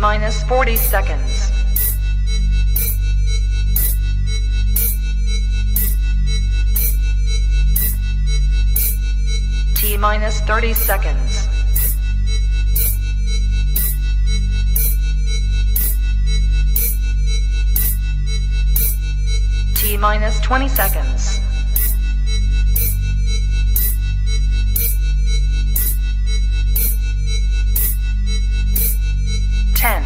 minus 40 seconds. T minus 30 seconds. T minus 20 seconds. Ten,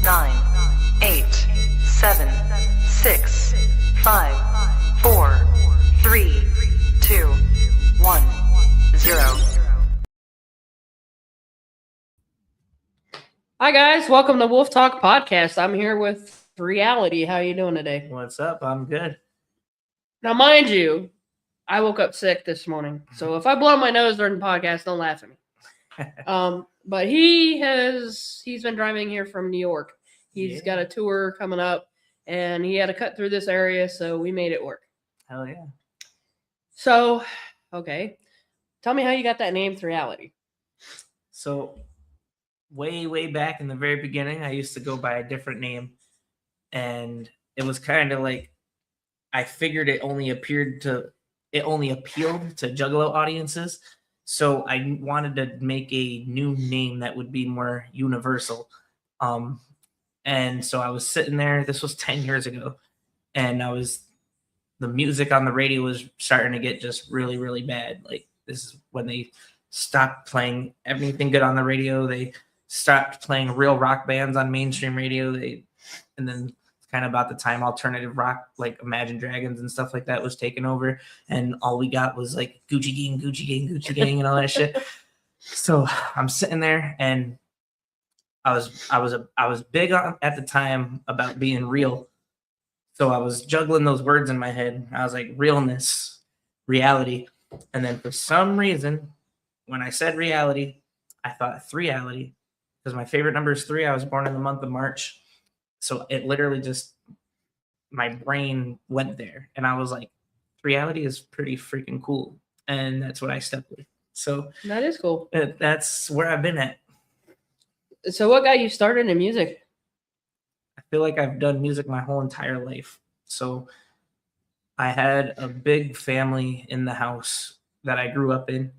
9, 8, 7, 6, 5, 4, 3, 2, 1, 0. Hi guys, welcome to Wolf Talk Podcast. I'm here with 3ality. How you doing today? What's up? I'm good. Now, mind you, I woke up sick this morning, so if I blow my nose during the podcast, don't laugh at me. But he's been driving here from New York. He's got a tour coming up, and he had to cut through this area, so we made it work. Hell yeah. So, okay, tell me how you got that name 3ality. So, way back in the very beginning, I used to go by a different name, and it was kind of like I figured it only appealed to Juggalo audiences. So I wanted to make a new name that would be more universal. And so I was sitting there, this was 10 years ago, and the music on the radio was starting to get just really bad. Like, this is when they stopped playing everything good on the radio. They stopped playing real rock bands on mainstream radio. And then kind of about the time alternative rock, like Imagine Dragons and stuff like that, was taken over, and all we got was like Gucci Gang, and all that shit. So I'm sitting there, and I was big on at the time about being real. So I was juggling those words in my head. I was like, realness, reality, and then for some reason, when I said reality, I thought 3ality, because my favorite number is 3. I was born in the month of March. So it literally just, my brain went there, and I was like, 3ality is pretty freaking cool. And that's what I stuck with. So That is cool. that's where I've been at. So what got you started in music? I feel like I've done music my whole entire life. So I had a big family in the house that I grew up in,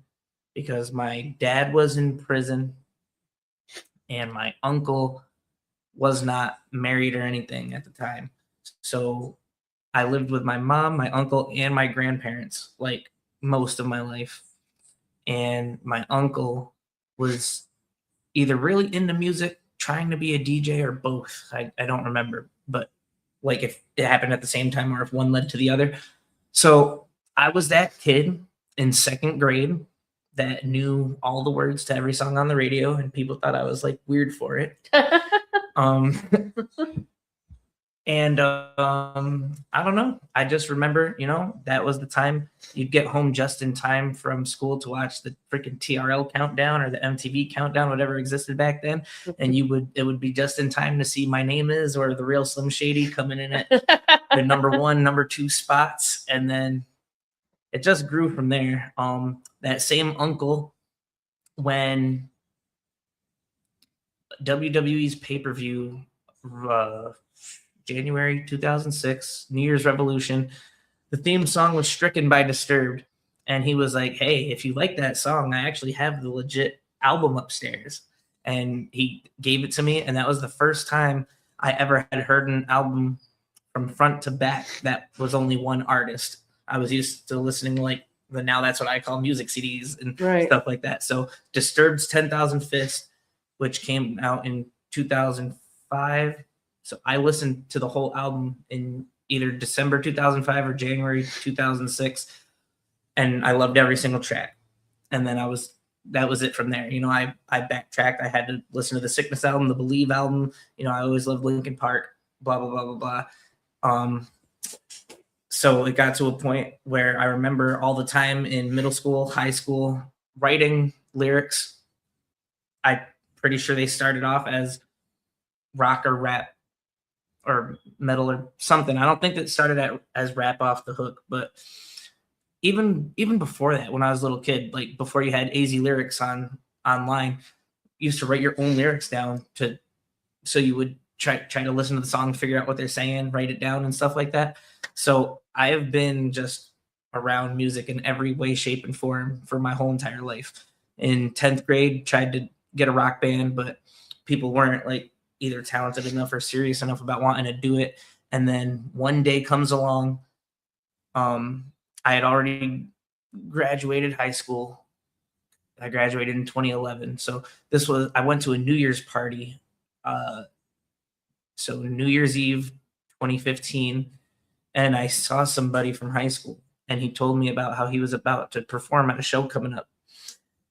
because my dad was in prison and my uncle was not married or anything at the time. So I lived with my mom, my uncle, and my grandparents like most of my life. And my uncle was either really into music, trying to be a DJ, or both. I don't remember, but like if it happened at the same time or if one led to the other. So I was that kid in second grade that knew all the words to every song on the radio, and people thought I was like weird for it. And I don't know. I just remember, that was the time you'd get home just in time from school to watch the freaking TRL countdown or the MTV countdown, whatever existed back then. And it would be just in time to see My Name Is or The Real Slim Shady coming in at the number 1, number 2 spots. And then it just grew from there. That same uncle, when WWE's pay-per-view, January 2006, New Year's Revolution, the theme song was stricken by Disturbed, and he was like, hey, if you like that song, I actually have the legit album upstairs. And he gave it to me, and that was the first time I ever had heard an album from front to back that was only one artist. I was used to listening to like now that's what I call music CDs and stuff like that. So Disturbed's 10,000 Fists, which came out in 2005. So I listened to the whole album in either December 2005 or January 2006, and I loved every single track. And then that was it from there. I backtracked. I had to listen to the Sickness album, the Believe album. I always loved Linkin Park, blah, blah, blah, blah, blah. So it got to a point where I remember all the time in middle school, high school, writing lyrics. I'm pretty sure they started off as rock or rap or metal or something. I don't think that started as rap off the hook, but even before that, when I was a little kid, like before you had AZ Lyrics online, you used to write your own lyrics down to so you would try to listen to the song, figure out what they're saying, write it down and stuff like that. So I have been just around music in every way, shape, and form for my whole entire life. In 10th grade, tried to get a rock band, but people weren't like either talented enough or serious enough about wanting to do it. And then one day comes along. I had already graduated high school. I graduated in 2011. So I went to a New Year's party. So New Year's Eve 2015, and I saw somebody from high school, and he told me about how he was about to perform at a show coming up.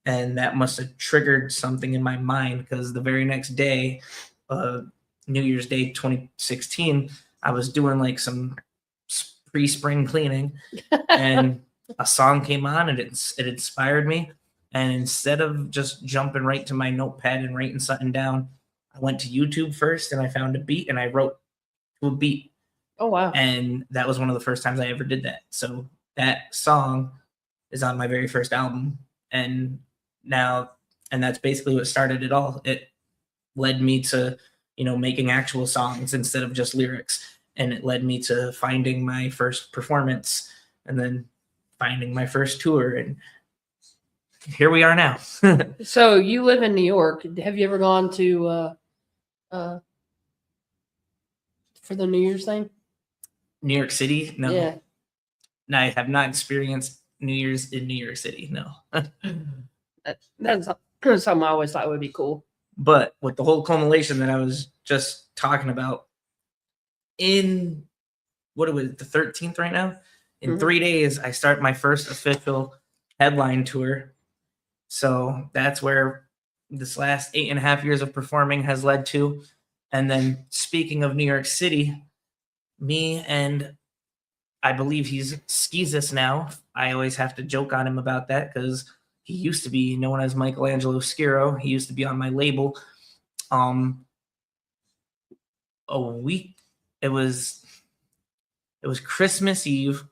And that must have triggered something in my mind, because the very next day, New Year's Day 2016, I was doing like some pre-spring cleaning, and a song came on, and it inspired me. And instead of just jumping right to my notepad and writing something down, I went to YouTube first, and I found a beat, and I wrote to a beat. Oh, wow. And that was one of the first times I ever did that. So that song is on my very first album. And that's basically what started it all. It led me to, making actual songs instead of just lyrics. And it led me to finding my first performance, and then finding my first tour. And here we are now. So you live in New York. Have you ever gone to for the New Year's thing? New York City? No. Yeah. No, I have not experienced New Year's in New York City. No. That's something I always thought would be cool. But with the whole culmination that I was just talking about, in the 13th right now? In 3 days, I start my first official headline tour. So that's where this last 8.5 years of performing has led to. And then, speaking of New York City, me and I believe he's Skeezus now. I always have to joke on him about that, because he used to be known as Michelangelo Sciro. He used to be on my label. It was Christmas Eve.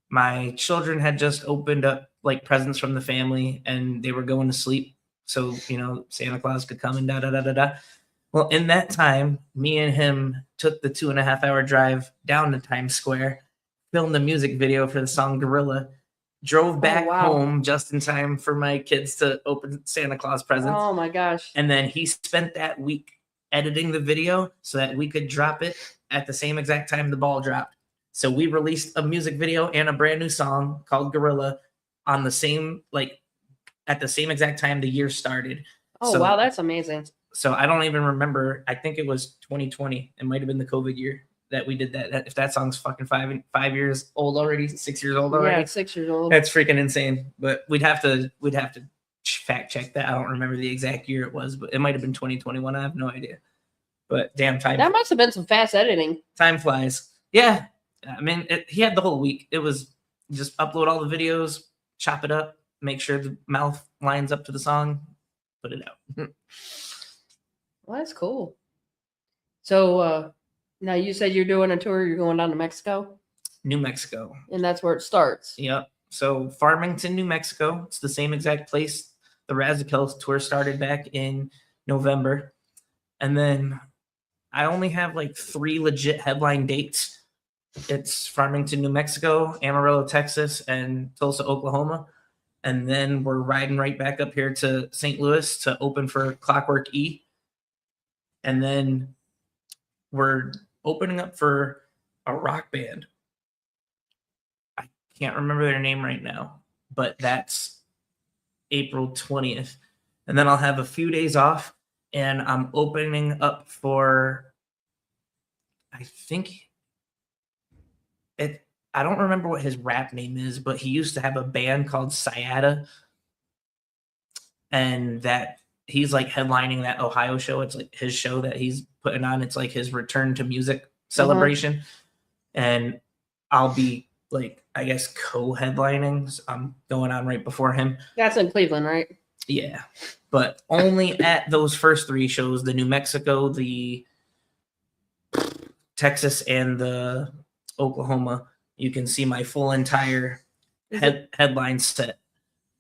My children had just opened up like presents from the family, and they were going to sleep, so Santa Claus could come and da da da da da. Well, in that time, me and him took the 2.5-hour drive down to Times Square, filmed a music video for the song Gorilla, drove back home just in time for my kids to open Santa Claus presents. Oh my gosh. And then he spent that week editing the video so that we could drop it at the same exact time the ball dropped. So we released a music video and a brand new song called Gorilla on the same, at the same exact time the year started. Oh, wow, that's amazing. So I don't even remember. I think it was 2020. It might have been the COVID year that we did that. If that song's fucking 5 years old already, 6 years old already. Yeah, 6 years old. That's freaking insane. But we'd have to fact check that. I don't remember the exact year it was, but it might have been 2021. I have no idea. But damn, that must have been some fast editing. Time flies. Yeah. I mean, he had the whole week. It was just upload all the videos, chop it up, make sure the mouth lines up to the song, put it out. Well, that's cool. So now you said you're doing a tour. You're going down to Mexico? New Mexico. And that's where it starts. Yep. So Farmington, New Mexico. It's the same exact place the Razakel tour started back in November. And then I only have like 3 legit headline dates. It's Farmington, New Mexico, Amarillo, Texas, and Tulsa, Oklahoma. And then we're riding right back up here to St. Louis to open for Clockwork E. And then we're opening up for a rock band. I can't remember their name right now, but that's April 20th. And then I'll have a few days off, and I'm opening up for, I don't remember what his rap name is, but he used to have a band called Sciata, and that he's like headlining that Ohio show. It's like his show that he's putting on. It's like his return to music celebration. And I'll be like, I guess, co-headlining. So I'm going on right before him. That's in Cleveland, right? Yeah. But only at those first 3 shows, the New Mexico, the Texas, and the Oklahoma, you can see my full entire headline set.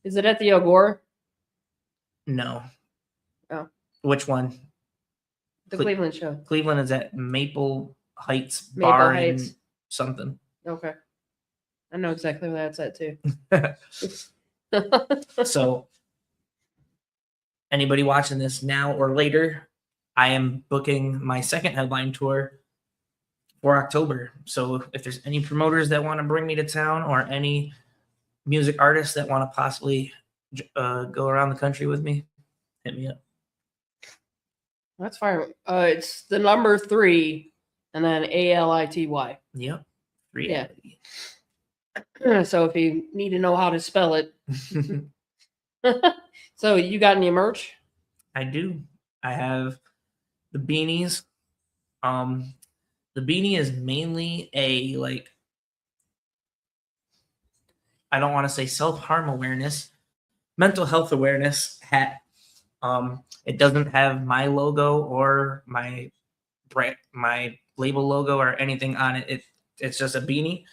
Is it at the Agora? No. Oh. Which one? The Cleveland show. Cleveland is at Maple Heights Maple Bar Heights. in something. Okay. I know exactly where that's at too. So anybody watching this now or later, I am booking my second headline tour for October. So if there's any promoters that want to bring me to town or any music artists that want to possibly go around the country with me, hit me up. That's fine. It's the number 3 and then ALITY. Yep. 3ality. Yeah. So if you need to know how to spell it. So you got any merch? I do. I have the beanies. The beanie is mainly a I don't want to say self-harm awareness, mental health awareness hat. It doesn't have my logo or my label logo or anything on it. It's just a beanie.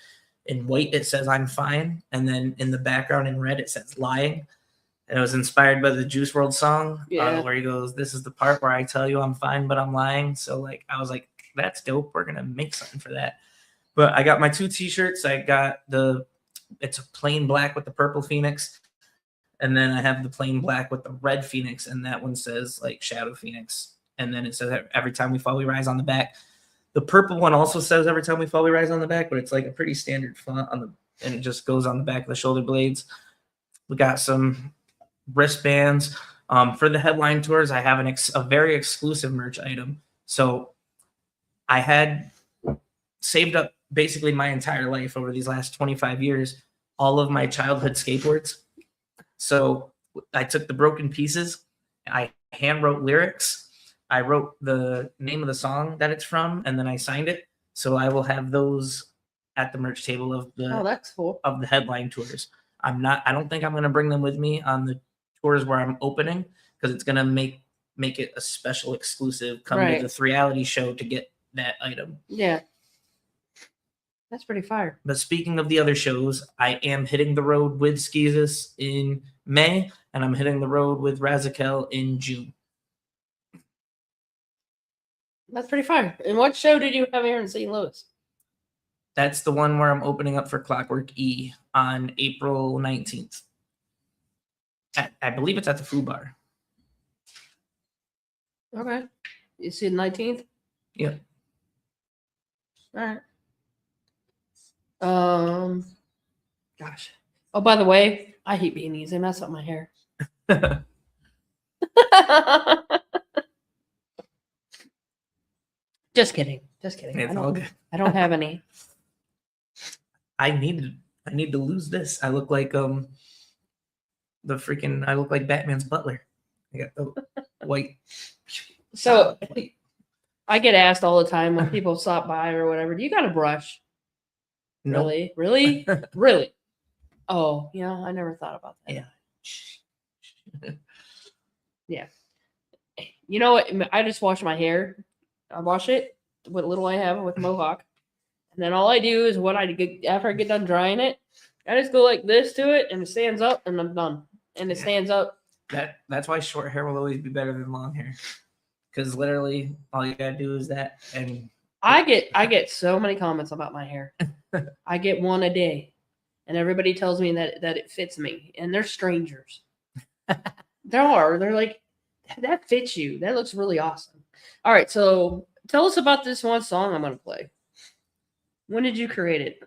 In white, it says "I'm fine," and then in the background in red, it says "lying." And it was inspired by the Juice WRLD song, where he goes, "This is the part where I tell you I'm fine, but I'm lying." So I was like, "That's dope. We're gonna make something for that." But I got my 2 T-shirts. I got it's a plain black with the purple phoenix, and then I have the plain black with the red phoenix, and that one says Shadow Phoenix, and then it says "Every time we fall, we rise" on the back. The purple one also says "Every time we fall, we rise" on the back, but it's a pretty standard font and it just goes on the back of the shoulder blades. We got some wristbands. For the headline tours, I have a very exclusive merch item. So I had saved up basically my entire life over these last 25 years, all of my childhood skateboards. So I took the broken pieces, I hand wrote lyrics, I wrote the name of the song that it's from, and then I signed it. So I will have those at the merch table of that's cool. of the headline tours. I don't think I'm going to bring them with me on the tours where I'm opening, because it's going to make it a special exclusive. Come to the 3ality show to get that item. Yeah. That's pretty fire. But speaking of the other shows, I am hitting the road with Skeezus in May, and I'm hitting the road with Razakel in June. That's pretty fire. And what show did you have here in St. Louis? That's the one where I'm opening up for Clockwork E on April 19th. I believe it's at the Food Bar. Okay. You see the 19th? Yeah. All right. Gosh. Oh, by the way, I hate beanies. They mess up my hair. Just kidding. Just kidding. It's all good. I don't have any. I need to lose this. I look like I look like Batman's butler. I got the white. So I get asked all the time when people stop by or whatever, do you got a brush? Nope. Really? Really? Really? Oh, I never thought about that. Yeah. Yeah. You know what? I just wash my hair. I wash it, what little I have with Mohawk. And then all I do is after I get done drying it, I just go like this to it and it stands up and I'm done. And it stands up. That's why short hair will always be better than long hair. Because literally all you gotta do is that. And I get so many comments about my hair. I get one a day. And everybody tells me that it fits me. And they're strangers. They're like, that fits you. That looks really awesome. All right, so tell us about this one song I'm going to play. When did you create it?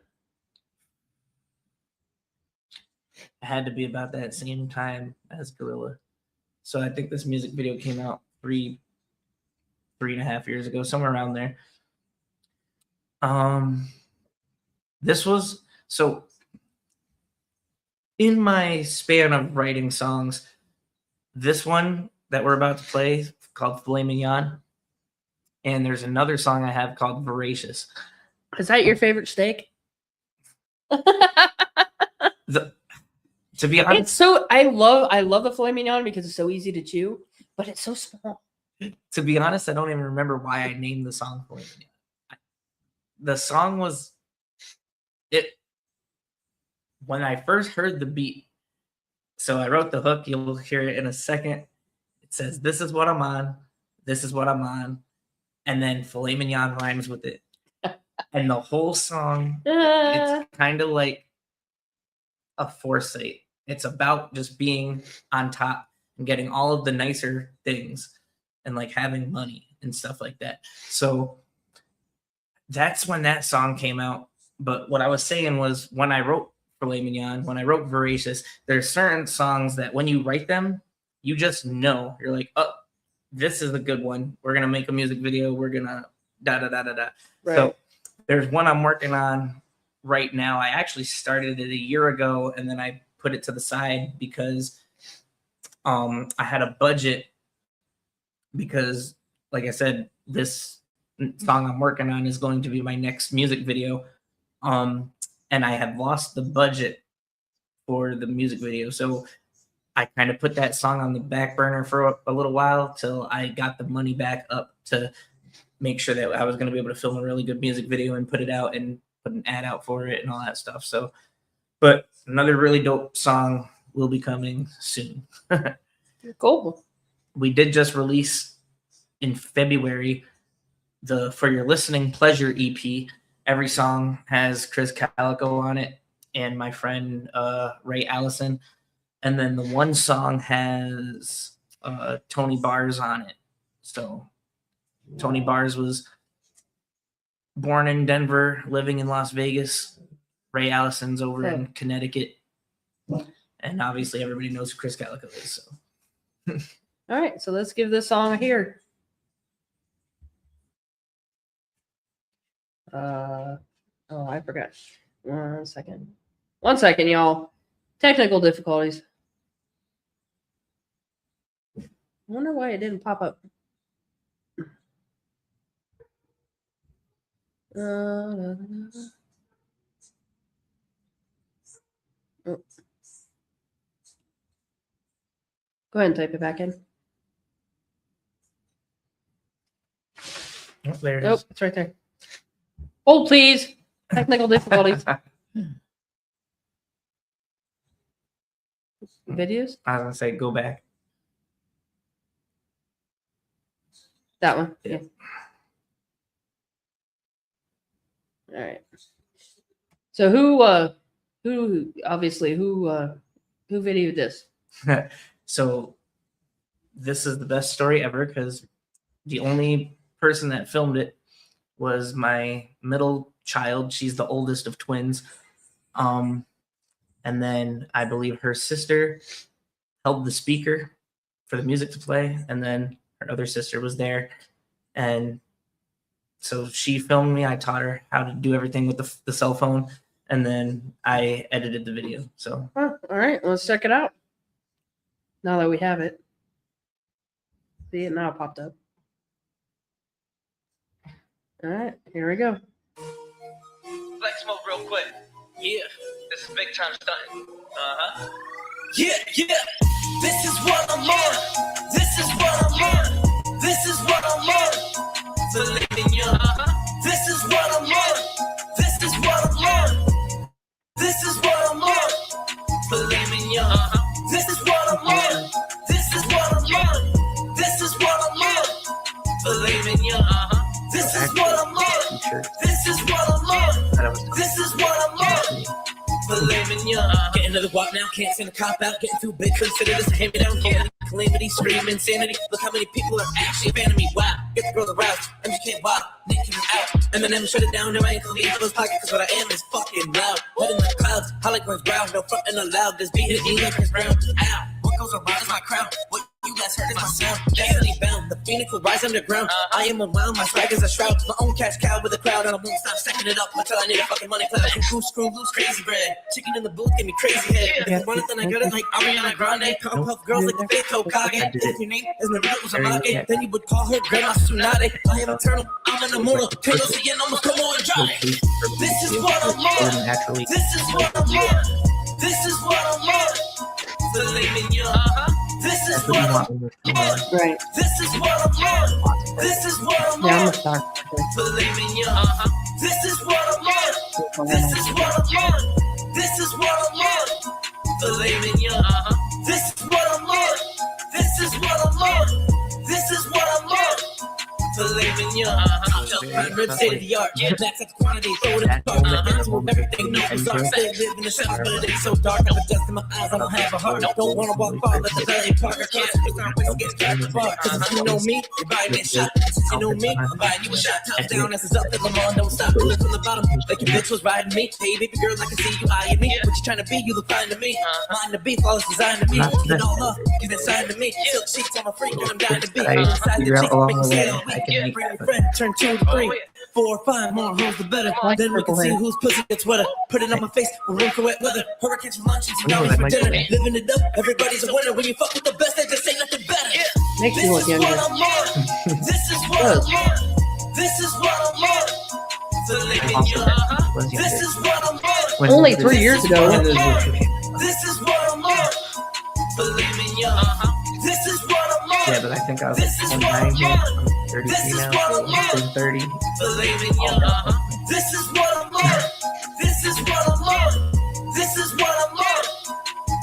it had to be about that same time as Gorilla. So I think this music video came out 3.5 years ago, somewhere around there. This was so in my span of writing songs, this one that we're about to play called Filet Mignon, and there's another song I have called Voracious. Is that your favorite steak? To be honest, It's so I love the filet mignon because it's so easy to chew, but it's so small. To be honest, I don't even remember why I named the song Filet Mignon. The song was when I first heard the beat. So I wrote the hook. You'll hear it in a second. It says, "This is what I'm on. This is what I'm on. and then filet mignon rhymes with it. And the whole song, Uh, it's kind of like a foresight. It's about just being on top and getting all of the nicer things and like having money and stuff like that. So that's when that song came out. But what I was saying was when I wrote Filet Mignon, when I wrote Voracious, there's certain songs that when you write them, you just know. You're like, oh, this is a good one. We're going to make a music video. We're going to da-da-da-da-da. right. So there's one I'm working on right now. I actually started it a year ago, and then I put it to the side because I had a budget because, like I said, this song I'm working on is going to be my next music video. And I had lost the budget for the music video. So I kind of put that song on the back burner for a little while till I got the money back up to make sure that I was going to be able to film a really good music video and put it out and put an ad out for it and all that stuff. So, but another really dope song will be coming soon. Cool. We did just release in February the For Your Listening Pleasure EP. Every song has Chris Calico on it and my friend Ray Allison. And then the one song has Tony Bars on it. So Tony Bars was born in Denver, living in Las Vegas. Ray Allison's over in Connecticut. And obviously everybody knows who Chris Calico is. So. All right, so let's give this song a hear. Oh, I forgot. 1 second. 1 second, y'all. Technical difficulties. I wonder why it didn't pop up. Oh. Go ahead and type it back in. Oh, there it Nope, is. it's right there. Hold, please. Technical difficulties. Videos? I was going to say go back. That one. Yeah. All right. So who videoed this? So this is the best story ever because the only person that filmed it was my middle child. She's the oldest of twins. And then I believe her sister held the speaker for the music to play. And then her other sister was there. And so she filmed me. I taught her how to do everything with the cell phone. And then I edited the video. So, All right, let's check it out. Now that we have it. See it now popped up. All right, here we go. Flex mode real quick. Yeah, this is big time stunting. Yeah. This is what I'm on. This is what I'm on. This is what I'm on. The living young. This is what I'm on. This is what I'm on. This is what I'm on. The living young. This is what I'm on. This is what I'm on. This is what I'm on. The living young. This is what I'm on. This is what I'm on. This is what I'm on. Believing young. Getting to the walk now, can't stand the cop out. Getting too big, consider this a hand me down. Calamity, scream insanity. Look how many people are actually a fan of me. Wow, get the girls around. MGK, wow, Nick came out. Eminem shut it down. Now I ain't clean into those pockets, cause what I am is fucking loud. Head in the clouds, I like one's brown. No frontin' allowed. This beat hit me like Chris Brown. Ow, what goes around is my crown. What you guys heard is my sound. Destiny bound, the phoenix will rise underground. I am a wild, my swag is a shroud. My own cash cow with a crowd, and I won't stop stacking it up until I need a fucking money cloud. Screw loose, crazy bread. Chicken in the booth, give me crazy head. If you want it, then I got it like Ariana Grande. Pump up girls like the fake Hokage. If your name is Naruto Uzumaki, then you would call her Grandma Tsunade. I am eternal, I'm an immortal. Taylor Swift, almost come on, drive. This is what I'm on. This is what I'm on. This is what I'm on. The living young. This is what I'm on. Right. This is what I'm on. This is what I'm Yeah, I'm on. gonna start. Believing young. This is what I'm on. This is what I'm on. This is what I'm on. Believing young. This is what I'm on. This is what I'm on. This is what I'm on. filet mignon. Top shelf, prime rib, state of the art. Max at the quantity, throw it in the cart. Get to move everything, no bizarre. Still live in the shadows, but it ain't so dark. I put dust in my eyes, I don't have a heart. Don't wanna walk far, let the belly park. I can't fix my waist, get trapped apart. Cause if you know me, you buying me a shot. Since you know me, I'm buying you a shot. Top down, as it's up, and Lamar don't stop. Pulling from the bottom, like your bitch was riding me. Hey, baby girl, I can see you eyeing me. What you trying to be, you look fine to me. Mind the beef, all it's designed to me. Keep it all up, give it sign to me. Silk sheets, I'm a freak, and I'm dying to be. Inside the cheek, make me stay all week. Bring your friend, turn 2 to 3, 4, 5 more hoes the better. Then we can see whose pussy gets wetter. Put it on my face, we're room for wet weather. Hurricanes for lunch, and tsunamis for dinner. Living it up, everybody's a winner. When you fuck with the best, they just ain't nothing better. Makes This me look is younger. what I'm on. This is what I'm on. This is what I'm on. Filet mignon. This is what I'm on. Only 3 years ago. This is what I'm on. Filet mignon. This is what I'm on. Yeah, but I think I was This is 29 what here. I'm I'm 33 This is now. what So I'm I'm on. 30. Filet mignon. This is what I'm on. This is what I'm on. This is what I'm on.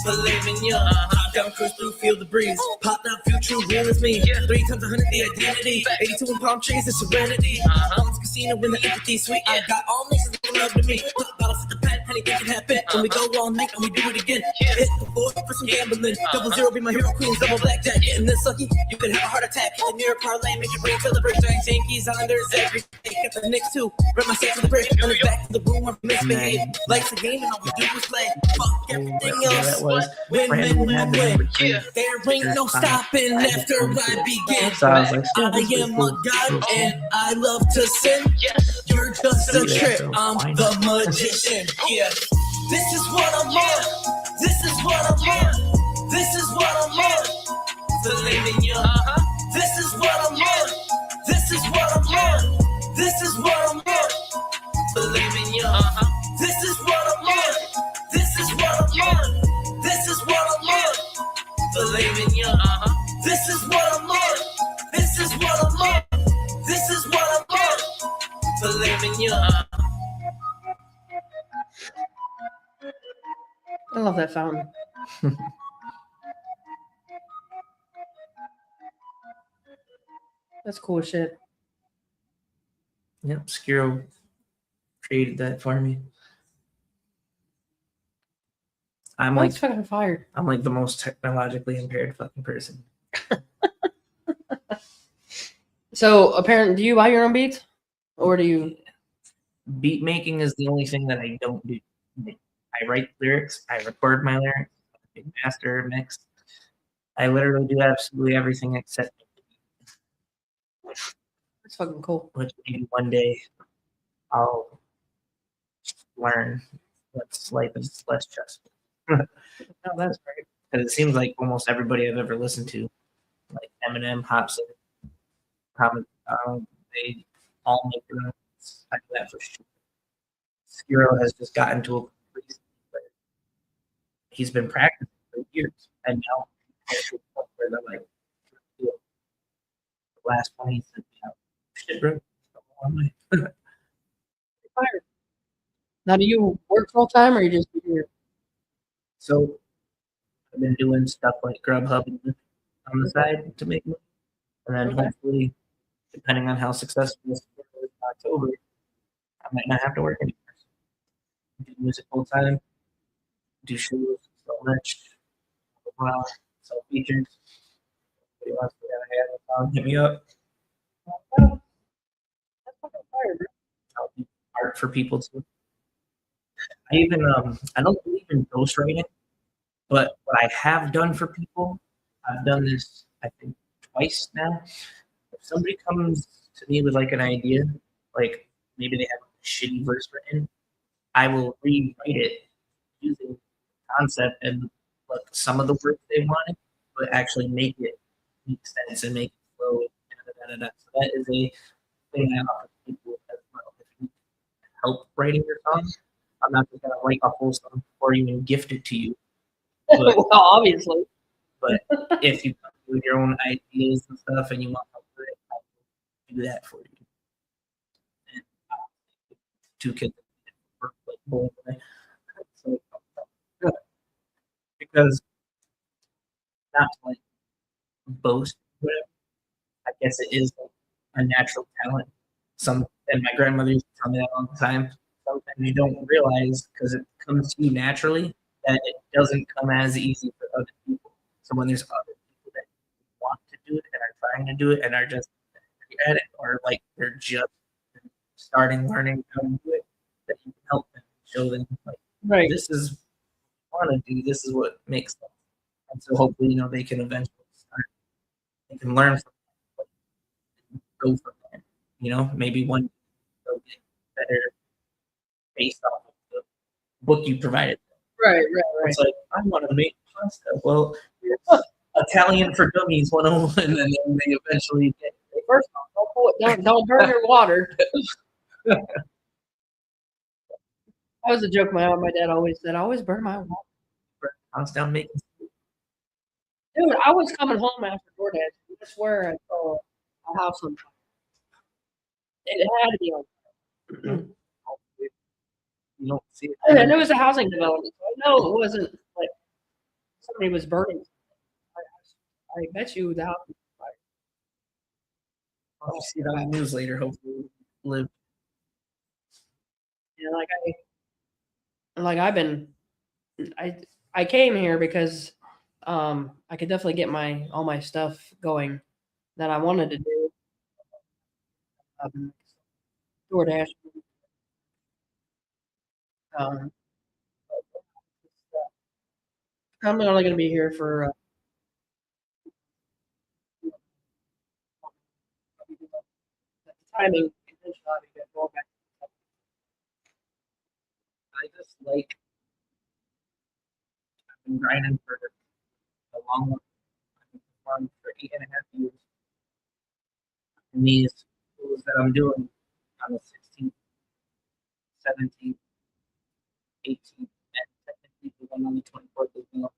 Filet mignon. Top down, cruise through, feel the breeze. Pop down, feel true, real as me. 3 times 100, the identity. 82 in palm trees, the serenity. Mom's casino in the empathy suite. I got all nations that love to me. Pop bottles at the pen, anything can happen. When we go all night and we do it again. Hit the board for some gambling. 00 be my hero, queens, double blackjack. Getting this lucky, you could have a heart attack. Hit the mirror parlay, make your brain celebrate. Giants, Yankees, Islanders, every day. Got the Knicks too. Run my set to the break. On his back to the room where we misbehave. Life's a game and all we do is play. Fuck everything else. That was Win, Brandon win, had win, the win. number 2. There ain't no stopping after I begin. So I was like, I this is am cool. a god and I love to sin. You're just a trip. I'm the magician. Yeah. This is what I'm on. This is what I'm on. This is what I'm on. Filet mignon. This is what I'm on. This is what I'm on. This is what I'm on. Filet mignon. This is what I'm on. This is what I'm on. This is what I'm on. Filet mignon. This is what I'm on. This is what I'm on. This is what I'm on. Filet mignon. I love that fountain. That's cool as shit. Yep, Skiro created that for me. I'm like Mike's fucking fired. I'm like the most technologically impaired fucking person. So, apparently, do you buy your own beats? Or do you? Beat making is the only thing that I don't do. I write lyrics, I record my lyrics, I master, mix. I literally do absolutely everything except That's fucking cool. which maybe one day I'll learn what life is less stressful. Oh, that's great. Because it seems like almost everybody I've ever listened to, like Eminem, Hopsin, they all make their own. I know that for sure. Skiro has just gotten to a place where he's been practicing for years, and now he's to a point where they're like, the last one he sent me out, shit, bro. Fired. Now, do you work full time or you just do your? So I've been doing stuff like Grubhub on the side to make money, and then Okay. hopefully, depending on how successful this is in October, I might not have to work anymore. Do music full time, do shows, sell merch, sell features. If anybody wants to get a hand, hit me up. That's fucking fired, bro. I'll do art for people too. I even I don't believe in ghostwriting, but what I have done for people, I've done this I think twice now. If somebody comes to me with like an idea, like maybe they have a shitty verse written, I will rewrite it using the concept and like some of the words they wanted, but actually make it make sense and make it flow. So that is a thing I offer people as well. If you need help writing your song, I'm not just gonna write a whole song or even gift it to you. But, Well, obviously. but if you come with your own ideas and stuff and you want help with it, I will do that for you. And 2 kids work like both way. So, good. Because not to like boast, whatever. I guess it is like a natural talent. And my grandmother used to tell me that all the time. Sometimes you don't realize because it comes to you naturally that it doesn't come as easy for other people. So when there's other people that want to do it and are trying to do it and are just at it, or like they're just starting learning how to do it, that you can help them, show them like Right. this is what I want to do. This is what makes sense. And so hopefully, they can eventually start. They can learn from that, go from there. Maybe one they'll get better based off of the book you provided. Right. It's like I want to make pasta. Well, Italian for Dummies 101, and then they eventually get it. First off, don't burn your water. That was a joke my dad always said. I always burn my water. House down making. Dude, I was coming home after DoorDash. I swear I saw a house on fire. It had to be on fire. You don't see it. And it was a housing development, so I know it wasn't like somebody was burning. I bet you the house was on fire. I'll see it on the news later. Hopefully, live. Yeah, I came here because I could definitely get all my stuff going that I wanted to do. DoorDash. I'm only going to be here for the timing. I just like I've been grinding for a long one. I've been farming for 8.5 years. And these tools that I'm doing on the 16th, 17th, 18th, and technically the one on the 24th as well.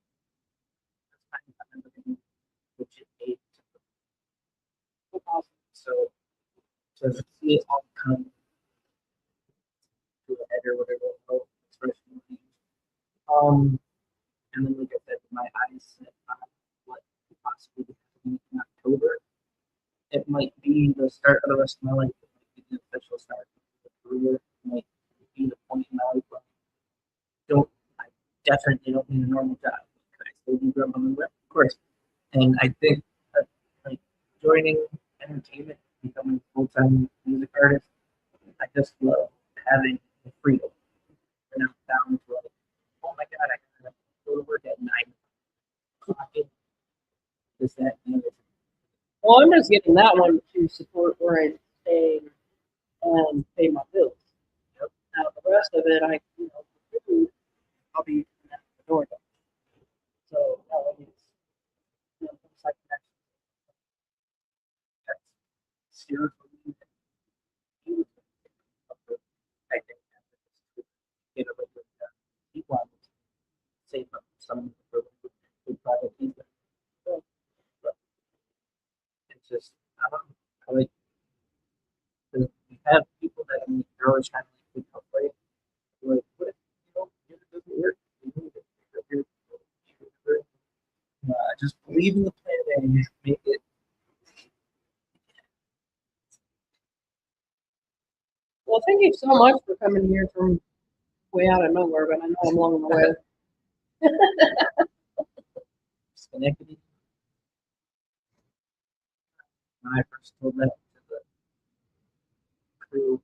I'm looking, which is 8. So to see it all come to a head or whatever expression you use. And then like I said, my eyes set on what could possibly happen in October. It might be the start of the rest of my life. It might be the official start of the career. It might be the point in my life where I definitely don't need a normal job. Could I still do drum on the web? Of course. And I think that like joining entertainment, becoming a full-time music artist, I just love having the freedom. And I'm down to like, oh my God, I gotta go to work at 9 o'clock. This, that, and the other. Well, I'm just getting that one to support where I stay and pay my bills. Yep. Now the rest of it, for food, I'll be at the door. So it's like that. That's spiritually. I think that get a little bit people say from some of the private people. It's just I don't know. I like we have people that are always trying to like help right. Like what if it doesn't work? Just believe in the plan and make it. Well, thank you so much for coming here from way out of nowhere, but I know I'm along the way. Schenectady. When I first told that to the crew,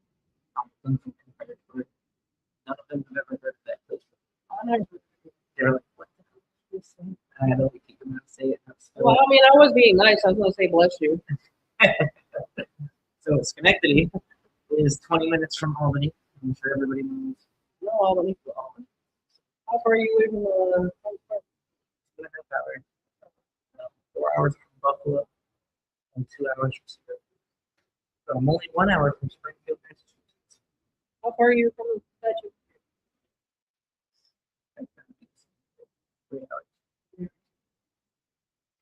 from Confederate, none of them have ever heard of that place. They were like, "What the hell is this thing?" I had to like keep them out say it. Well, I mean, I was being nice. I was going to say bless you. So Schenectady is 20 minutes from Albany. I'm sure everybody knows. No, Albany. How far are you away from the 2.5 hours. 4 hours from Buffalo and 2 hours from Springfield. So I'm only 1 hour from Springfield, Massachusetts. How far are you from the statue? 3 hours.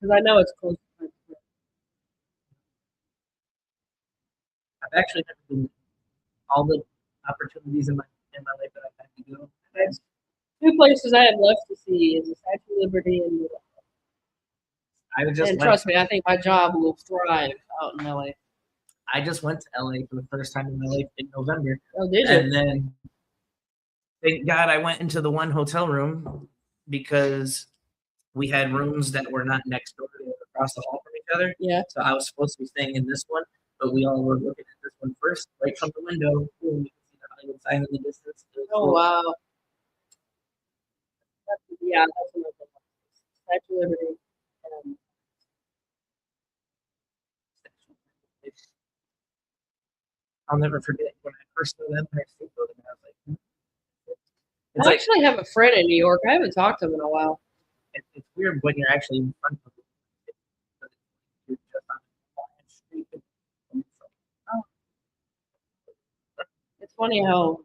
Because I know it's close. I've actually never been all the opportunities in my life that I've had to go. That's 2 places I have left to see is the Statue of Liberty and I would just and like, trust me, I think my job will thrive out in LA. I just went to LA for the first time in my life in November. Oh, did you? And then, thank God, I went into the one hotel room because we had rooms that were not next door, they were across the hall from each other. Yeah. So I was supposed to be staying in this one, but we all were looking at this one first, right from the window. Boom, you can see the Hollywood sign in the distance. It was Oh cool. wow. Yeah, that's another one. Statue of Liberty. Um, I'll never forget when I first saw the Empire State Building. I was like, it's I like actually have a friend in New York. I haven't talked to him in a while. it's weird when you're actually in front of it. You're just on a quiet street. It's funny how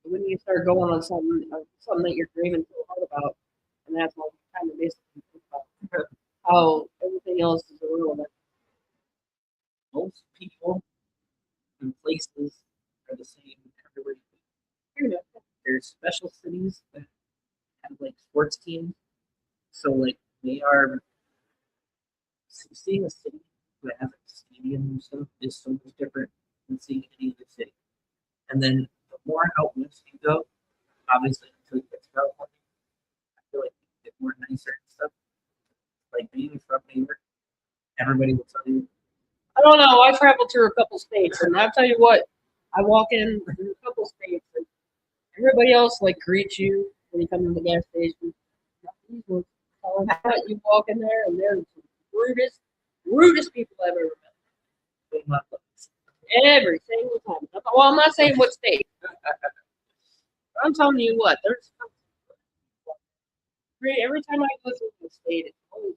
when you start going on something that you're dreaming so hard about, and that's all you kind of basically think about how everything else is irrelevant. Most people and places are the same everywhere. There's special cities that have like sports teams. So like they are seeing a city that has like a stadium and stuff is so much different than seeing any other city. And then the more out west you go, obviously until you get to California, I feel like you get more nicer and stuff. Like being from New York, everybody will tell you, I don't know. I traveled through a couple states, and I'll tell you what. I walk in a couple states, and everybody else like greets you when you come to the gas station. You walk in there, and they're the rudest people I've ever met. "Hey, my place." Every single time. Well, I'm not saying what state. I'm telling you what. There's every time I go to the state, it's always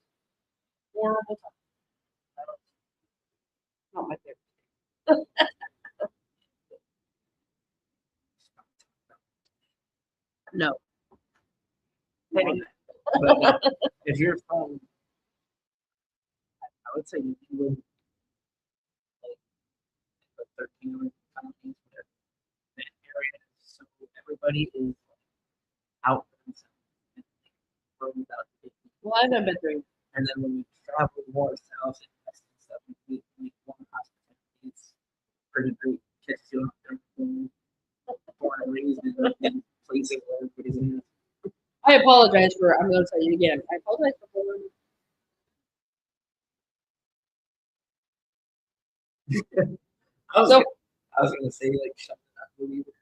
horrible time. Not my favorite. No. But no, if you're from, I would say you live like the 13 or counties, where that area, so everybody is out for themselves. And, like, roamed out to get- Well, I haven't been through. And then when we travel more south and west and stuff, we meet one hospitality. It's pretty great. Catches you up there, born and raised in places where everybody's in. I apologize for. I'm going to tell you again. I apologize for. I was, So- gonna, I was gonna say like shut up, believe it.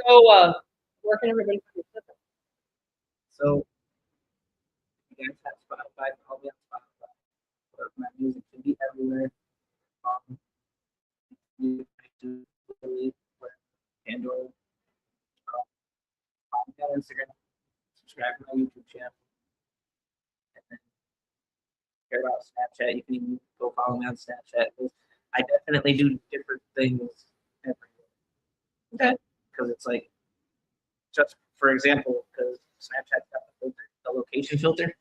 So, where can everybody find your stuff? So you guys have Spotify, I'll be on Spotify. But my music can be everywhere. You can do Pandora. Follow me on Instagram. Subscribe to my YouTube channel. And then care about Snapchat. You can even go follow me on Snapchat. I definitely do different things everywhere. Okay. Because it's like, just for example, because Snapchat's got the filter, the location filter,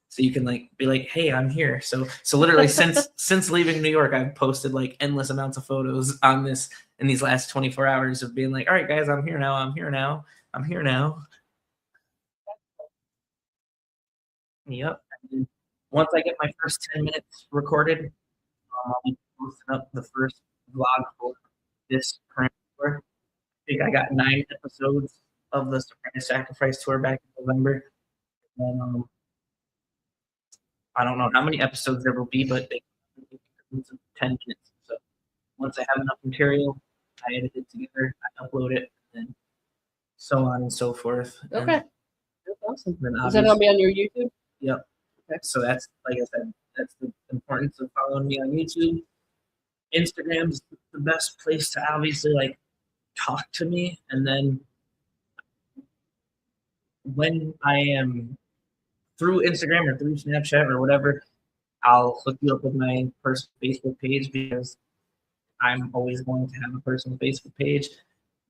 so you can like be like, "Hey, I'm here." So literally since leaving New York, I've posted like endless amounts of photos on this in these last 24 hours of being like, "All right, guys, I'm here now. I'm here now. I'm here now." Yep. And then once I get my first 10 minutes recorded, I'll be posting up the first vlog for this current tour. I think I got 9 episodes of the Surprise Sacrifice tour back in November. And I don't know how many episodes there will be, but they 10 minutes. So once I have enough material, I edit it together, I upload it, and so on and so forth. And Okay. That's awesome. then Is that going to be on your YouTube? Yep. Okay. So that's, like I said, that's the importance of following me on YouTube. Instagram's the best place to obviously like talk to me, and then when I am through Instagram or through Snapchat or whatever, I'll hook you up with my personal Facebook page, because I'm always going to have a personal Facebook page,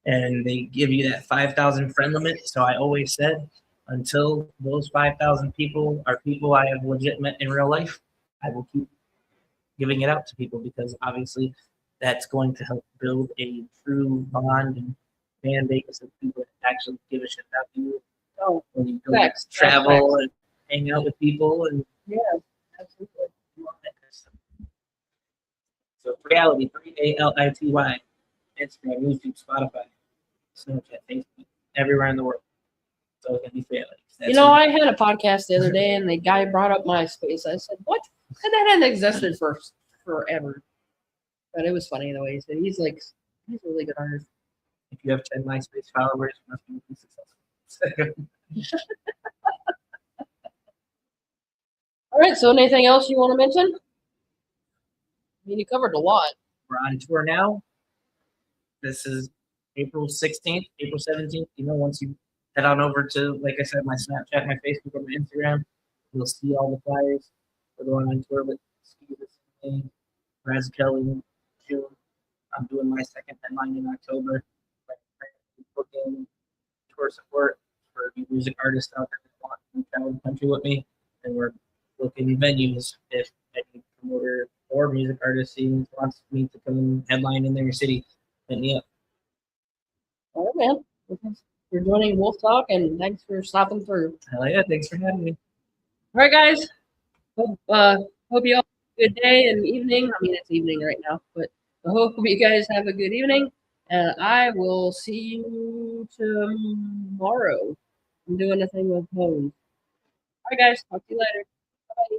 and they give you that 5,000 friend limit. So I always said, until those 5,000 people are people I have legit met in real life, I will keep giving it out to people, because obviously that's going to help build a true bond and fan base of people that actually give a shit about you. Oh, When you go facts. travel and hang out with people, and yeah, absolutely. 3ality, 3ality. Instagram, YouTube, Spotify, Snapchat, Facebook, everywhere in the world. So it's gonna be 3ality. You know, I had a podcast the other day, and the guy brought up MySpace. I said, "What?" I said that hadn't existed for forever. But it was funny the way he said he's a really good artist. If you have 10 MySpace followers, you must be successful. All right. So, anything else you want to mention? I mean, you covered a lot. We're on tour now. This is April 16th, April 17th. You know, once you head on over to, like I said, my Snapchat, my Facebook, or my Instagram, you'll see all the flyers. We're going on tour with Ski this May, Raz Kelly in June. I'm doing my second headline in October. Booking tour support for music artists out there that want to travel the country with me. And we're looking venues if any promoter or music artist even wants me to come and headline in their city. Hit me up. All right, man. Thanks for joining Wolf Talk, and thanks for stopping through. Hell yeah, thanks for having me. All right, guys. Hope you all have a good day and evening. I mean, it's evening right now, but I hope you guys have a good evening. And I will see you tomorrow. I'm doing a thing with Bones. All right, guys. Talk to you later. Bye.